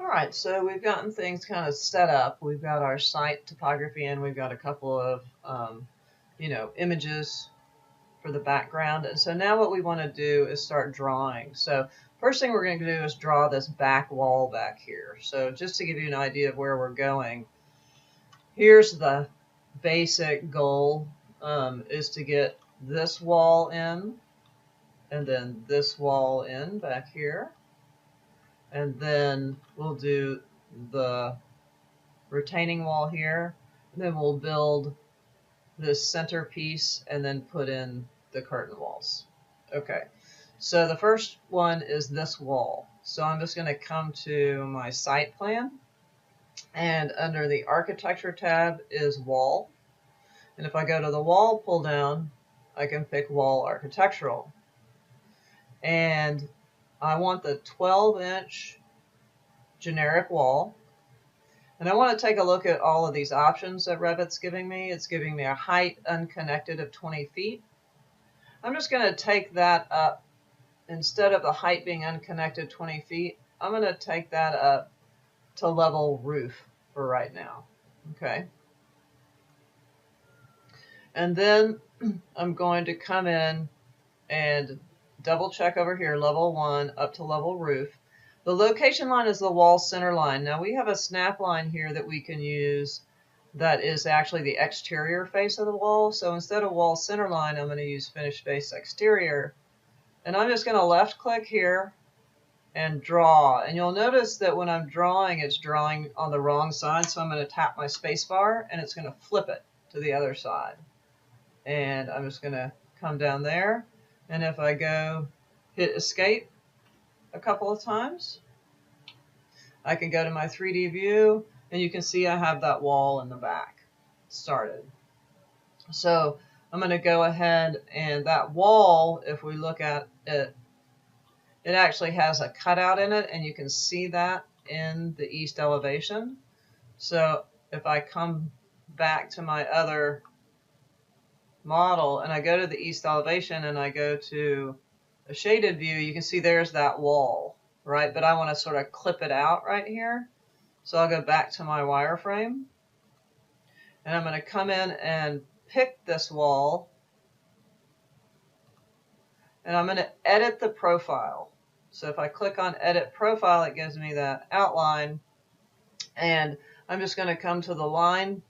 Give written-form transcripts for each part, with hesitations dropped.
All right, so we've gotten things kind of set up. We've got our site topography in. We've got a couple of, images for the background. And so now what we want to do is start drawing. So first thing we're going to do is draw this back wall back here. So just to give you an idea of where we're going, here's the basic goal, is to get this wall in, and then this wall in back here. And then we'll do the retaining wall here. And then we'll build this center piece and then put in the curtain walls. Okay, so the first one is this wall. So I'm just going to come to my site plan, and under the architecture tab is wall. And if I go to the wall pull down, I can pick wall architectural. And I want the 12-inch generic wall. And I want to take a look at all of these options that Revit's giving me. It's giving me a height unconnected of 20 feet. I'm just going to take that up. Instead of the height being unconnected 20 feet, I'm going to take that up to level roof for right now. Okay. And then I'm going to come in and double check over here, level 1 up to level roof. The location line is the wall center line. Now we have a snap line here that we can use that is actually the exterior face of the wall. So instead of wall center line, I'm going to use finish face exterior. And I'm just going to left click here and draw. And you'll notice that when I'm drawing, it's drawing on the wrong side. So I'm going to tap my space bar and it's going to flip it to the other side. And I'm just going to come down there. And if I go hit escape a couple of times, I can go to my 3D view and you can see I have that wall in the back started. So I'm going to go ahead, and that wall, if we look at it, it actually has a cutout in it, and you can see that in the east elevation. So if I come back to my other model and I go to the east elevation and I go to a shaded view, you can see there's that wall, right? But I want to sort of clip it out right here. So I'll go back to my wireframe, and I'm going to come in and pick this wall, and I'm going to edit the profile. So if I click on edit profile, it gives me that outline, and I'm just going to come to the line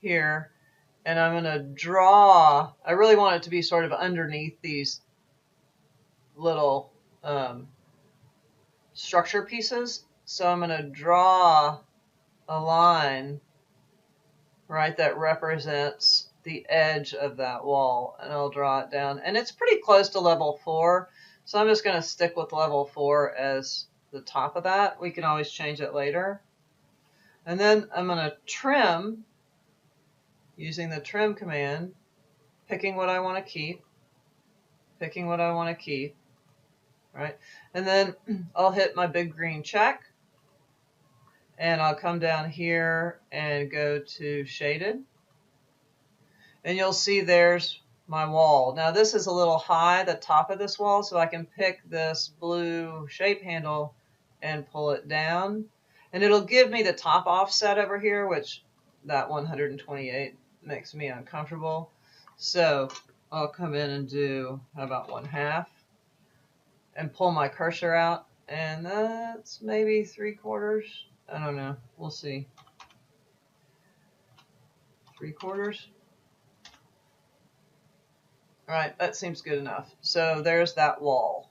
here, and I'm going to draw. I really want it to be sort of underneath these little structure pieces. So I'm going to draw a line, right, that represents the edge of that wall, and I'll draw it down. And it's pretty close to level 4, so I'm just going to stick with level 4 as the top of that. We can always change it later. And then I'm going to trim using the trim command, picking what I want to keep, picking what I want to keep, right? And then I'll hit my big green check, and I'll come down here and go to shaded. And you'll see there's my wall. Now this is a little high, the top of this wall, so I can pick this blue shape handle and pull it down. And it'll give me the top offset over here, which that 128 makes me uncomfortable. So I'll come in and do, how about 1/2? And pull my cursor out. And that's maybe 3/4. I don't know. We'll see. 3/4. All right, that seems good enough. So there's that wall.